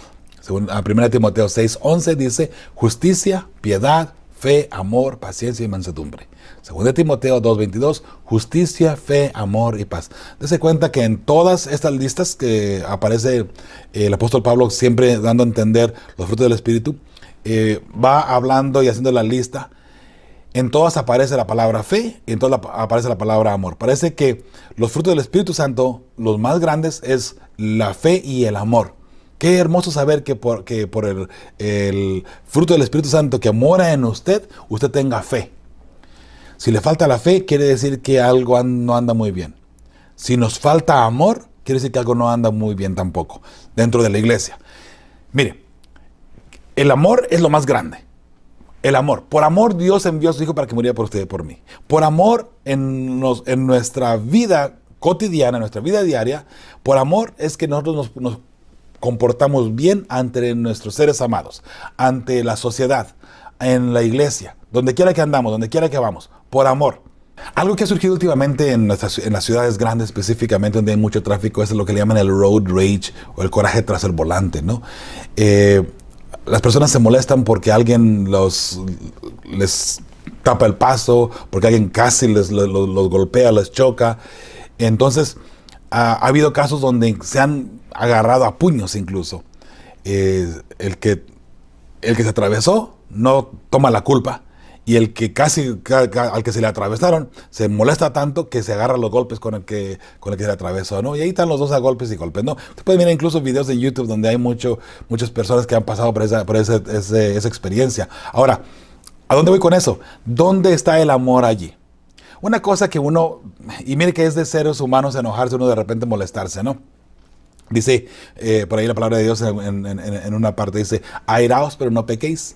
Según 1 Timoteo 6:11 dice justicia, piedad, fe, amor, paciencia y mansedumbre. 2 Timoteo 2:22, justicia, fe, amor y paz. Dese cuenta que en todas estas listas que aparece el apóstol Pablo siempre dando a entender los frutos del Espíritu, va hablando y haciendo la lista. En todas aparece la palabra fe y en todas aparece la palabra amor. Parece que los frutos del Espíritu Santo, los más grandes, es la fe y el amor. Qué hermoso saber que por el fruto del Espíritu Santo que mora en usted tenga fe. Si le falta la fe, quiere decir que algo no anda muy bien. Si nos falta amor, quiere decir que algo no anda muy bien tampoco dentro de la iglesia. Mire, el amor es lo más grande. El amor. Por amor Dios envió a su Hijo para que muriera por usted y por mí. Por amor en nuestra vida cotidiana, en nuestra vida diaria, por amor es que nosotros nos comportamos bien ante nuestros seres amados, ante la sociedad, en la iglesia, donde quiera que andamos, donde quiera que vamos, por amor. Algo que ha surgido últimamente en las ciudades grandes, específicamente donde hay mucho tráfico, es lo que le llaman el road rage o el coraje tras el volante, ¿no? Las personas se molestan porque alguien les tapa el paso, porque alguien casi los golpea, les choca. Entonces, ha habido casos donde se han agarrado a puños incluso. el que se atravesó no toma la culpa. Y el que al que se le atravesaron se molesta tanto que se agarra los golpes con el que se le atravesó, ¿no? Y ahí están los dos a golpes y golpes, ¿no? Usted puede mirar incluso videos en YouTube donde hay muchas personas que han pasado por esa experiencia. Ahora, ¿a dónde voy con eso? ¿Dónde está el amor allí? Una cosa que y mire que es de seres humanos enojarse, uno de repente molestarse, ¿no? Dice, por ahí la palabra de Dios en una parte dice, airaos pero no pequéis.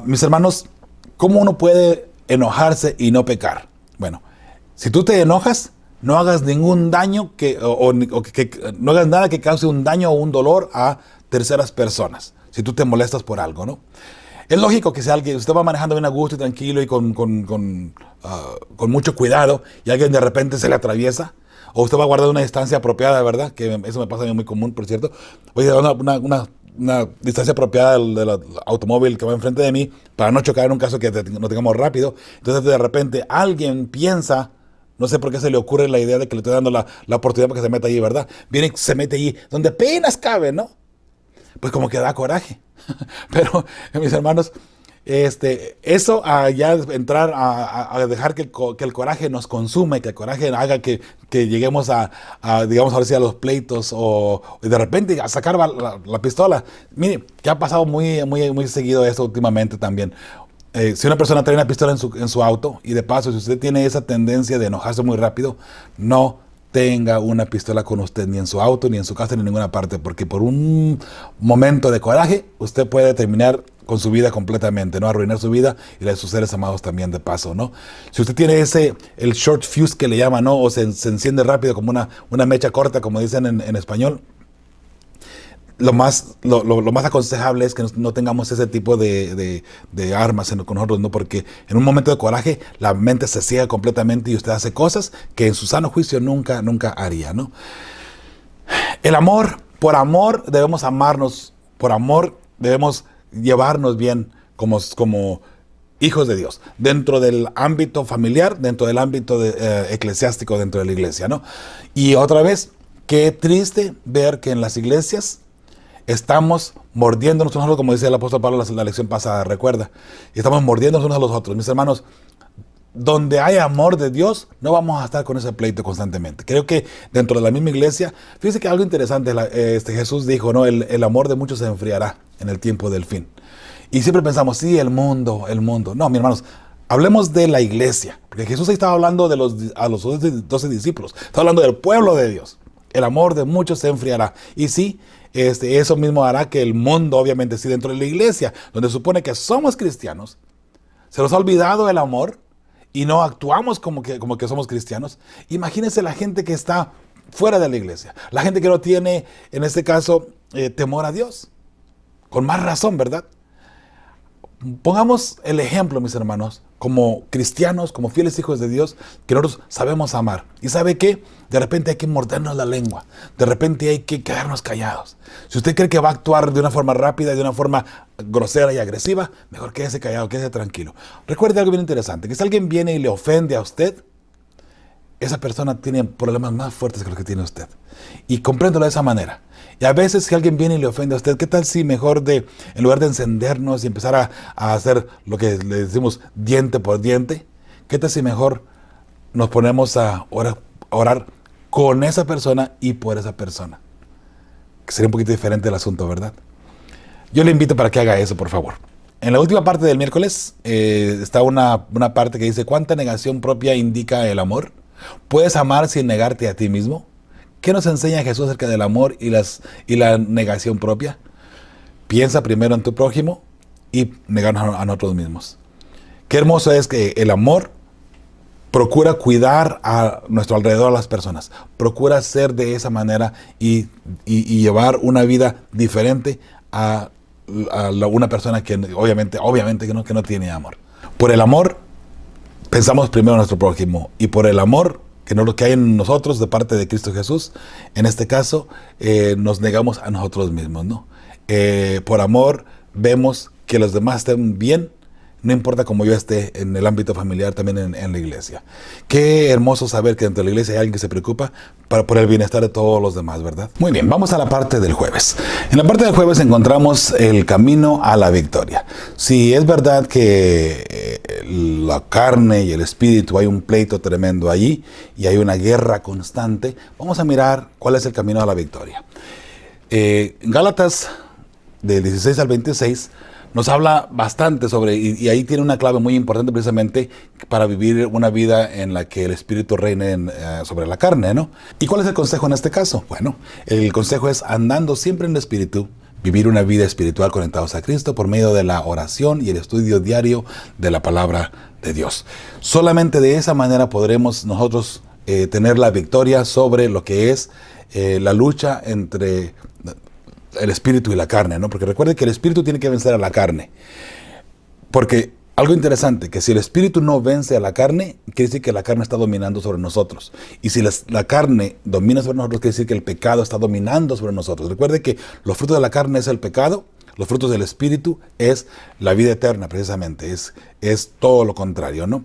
Mis hermanos, ¿cómo uno puede enojarse y no pecar? Bueno, si tú te enojas, no hagas ningún daño no hagas nada que cause un daño o un dolor a terceras personas. Si tú te molestas por algo, ¿no? Es lógico que si usted va manejando bien a gusto y tranquilo y con mucho cuidado y alguien de repente se le atraviesa, o usted va a guardar una distancia apropiada, ¿verdad? Que eso me pasa a mí muy común, por cierto. Voy a dar una distancia apropiada del automóvil que va enfrente de mí para no chocar en un caso que no tengamos rápido. Entonces de repente alguien piensa, no sé por qué se le ocurre la idea de que le estoy dando la oportunidad para que se meta allí, ¿verdad? Viene y se mete allí donde apenas cabe, ¿no? Pues como que da coraje. Pero, mis hermanos, eso a ya entrar a dejar que el coraje nos consume, que el coraje haga que lleguemos digamos, ahora sí a los pleitos o de repente a sacar la pistola. Mire, que ha pasado muy, muy, muy seguido eso últimamente también. Si una persona trae una pistola en su auto y de paso, si usted tiene esa tendencia de enojarse muy rápido, no tenga una pistola con usted, ni en su auto, ni en su casa, ni en ninguna parte, porque por un momento de coraje, usted puede terminar con su vida completamente, ¿no? Arruinar su vida y la de sus seres amados también de paso, ¿no? Si usted tiene el short fuse que le llaman, ¿no? O se enciende rápido como una mecha corta, como dicen en español, lo más aconsejable es que no tengamos ese tipo de armas con nosotros, ¿no? Porque en un momento de coraje la mente se ciega completamente y usted hace cosas que en su sano juicio nunca haría, ¿no? Por amor debemos amarnos, por amor debemos llevarnos bien como hijos de Dios, dentro del ámbito familiar, dentro del ámbito eclesiástico, dentro de la iglesia, ¿no? Y otra vez, qué triste ver que en las iglesias estamos mordiéndonos unos a los otros, como decía el apóstol Pablo en la lección pasada, recuerda. Y estamos mordiéndonos unos a los otros. Mis hermanos, donde hay amor de Dios, no vamos a estar con ese pleito constantemente. Creo que dentro de la misma iglesia, fíjense que algo interesante, Jesús dijo, ¿no? El amor de muchos se enfriará en el tiempo del fin. Y siempre pensamos, sí, el mundo. No, mis hermanos, hablemos de la iglesia. Porque Jesús ahí estaba hablando a los 12 discípulos. Estaba hablando del pueblo de Dios. El amor de muchos se enfriará. Y sí, eso mismo hará que el mundo, obviamente, sí, dentro de la iglesia, donde supone que somos cristianos, se nos ha olvidado el amor y no actuamos como que somos cristianos. Imagínense la gente que está fuera de la iglesia, la gente que no tiene, en este caso, temor a Dios. Con más razón, ¿verdad? Pongamos el ejemplo, mis hermanos, como cristianos, como fieles hijos de Dios, que nosotros sabemos amar. ¿Y sabe qué? De repente hay que mordernos la lengua. De repente hay que quedarnos callados. Si usted cree que va a actuar de una forma rápida y de una forma grosera y agresiva, mejor quédese callado, quédese tranquilo. Recuerde algo bien interesante, que si alguien viene y le ofende a usted, esa persona tiene problemas más fuertes que los que tiene usted. Y compréndolo de esa manera. Y a veces si alguien viene y le ofende a usted, ¿qué tal si mejor en lugar de encendernos y empezar a hacer lo que le decimos diente por diente, qué tal si mejor nos ponemos a orar con esa persona y por esa persona? Que sería un poquito diferente el asunto, ¿verdad? Yo le invito para que haga eso, por favor. En la última parte del miércoles está una parte que dice, ¿cuánta negación propia indica el amor? ¿Puedes amar sin negarte a ti mismo? ¿Qué nos enseña Jesús acerca del amor y la negación propia? Piensa primero en tu prójimo y negarnos a nosotros mismos. Qué hermoso es que el amor procura cuidar a nuestro alrededor a las personas. Procura ser de esa manera y llevar una vida diferente a una persona que obviamente que no tiene amor. Por el amor pensamos primero en nuestro prójimo y por el amor que hay en nosotros de parte de Cristo Jesús, en este caso nos negamos a nosotros mismos, ¿no? Por amor vemos que los demás estén bien, no importa cómo yo esté en el ámbito familiar, también en la iglesia. Qué hermoso saber que dentro de la iglesia hay alguien que se preocupa por el bienestar de todos los demás, ¿verdad? Muy bien, vamos a la parte del jueves. En la parte del jueves encontramos el camino a la victoria. Si es verdad que la carne y el espíritu, hay un pleito tremendo allí y hay una guerra constante, vamos a mirar cuál es el camino a la victoria. Gálatas del 16 al 26 nos habla bastante sobre, y ahí tiene una clave muy importante precisamente para vivir una vida en la que el espíritu reine sobre la carne, ¿no? ¿Y cuál es el consejo en este caso? Bueno, el consejo es andando siempre en el espíritu, vivir una vida espiritual conectados a Cristo por medio de la oración y el estudio diario de la palabra de Dios. Solamente de esa manera podremos nosotros tener la victoria sobre lo que es la lucha entre el espíritu y la carne, ¿no? Porque recuerde que el espíritu tiene que vencer a la carne. Porque algo interesante, que si el espíritu no vence a la carne, quiere decir que la carne está dominando sobre nosotros. Y si la carne domina sobre nosotros, quiere decir que el pecado está dominando sobre nosotros. Recuerde que los frutos de la carne es el pecado, los frutos del espíritu es la vida eterna, precisamente. Es todo lo contrario, ¿no?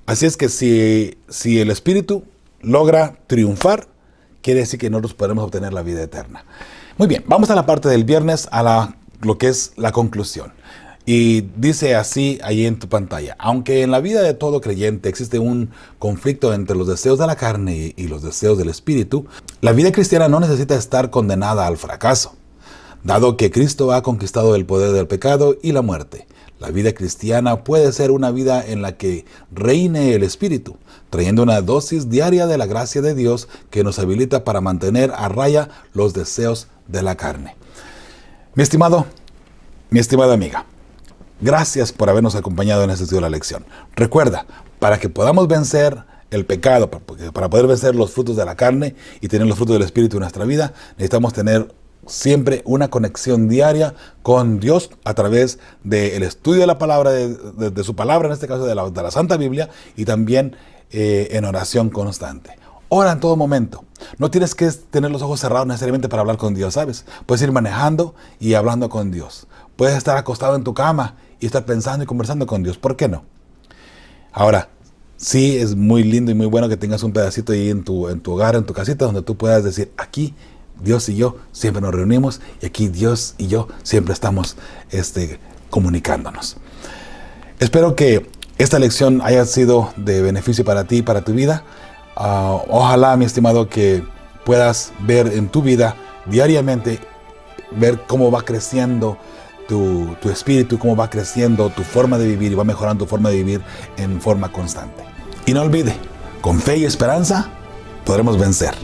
Así es que si el espíritu logra triunfar, quiere decir que nosotros podremos obtener la vida eterna. Muy bien, vamos a la parte del viernes, lo que es la conclusión. Y dice así ahí en tu pantalla: aunque en la vida de todo creyente existe un conflicto entre los deseos de la carne y los deseos del espíritu, la vida cristiana no necesita estar condenada al fracaso, dado que Cristo ha conquistado el poder del pecado y la muerte. La vida cristiana puede ser una vida en la que reine el espíritu, trayendo una dosis diaria de la gracia de Dios que nos habilita para mantener a raya los deseos de la carne. Mi estimada amiga, gracias por habernos acompañado en este estudio de la lección. Recuerda, para que podamos vencer el pecado, para poder vencer los frutos de la carne y tener los frutos del espíritu en nuestra vida, necesitamos tener siempre una conexión diaria con Dios a través del estudio de la palabra, de su palabra, en este caso de la Santa Biblia, y también en oración constante. Ora en todo momento. No tienes que tener los ojos cerrados necesariamente para hablar con Dios, ¿sabes? Puedes ir manejando y hablando con Dios. Puedes estar acostado en tu cama y estar pensando y conversando con Dios. ¿Por qué no? Ahora, sí es muy lindo y muy bueno que tengas un pedacito ahí en tu hogar, en tu casita, donde tú puedas decir: aquí Dios y yo siempre nos reunimos y aquí Dios y yo siempre estamos comunicándonos. Espero que esta lección haya sido de beneficio para ti y para tu vida. Ojalá, mi estimado, que puedas ver en tu vida diariamente, ver cómo va creciendo tu espíritu, cómo va creciendo tu forma de vivir y va mejorando tu forma de vivir en forma constante. Y no olvide, con fe y esperanza podremos vencer.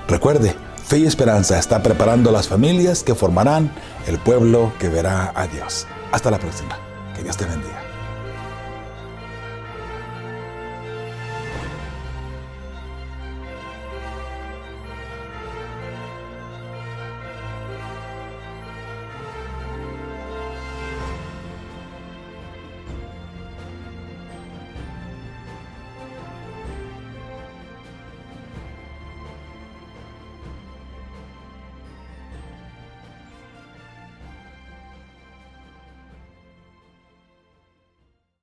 Recuerde, Fe y Esperanza está preparando las familias que formarán el pueblo que verá a Dios. Hasta la próxima. Que Dios te bendiga.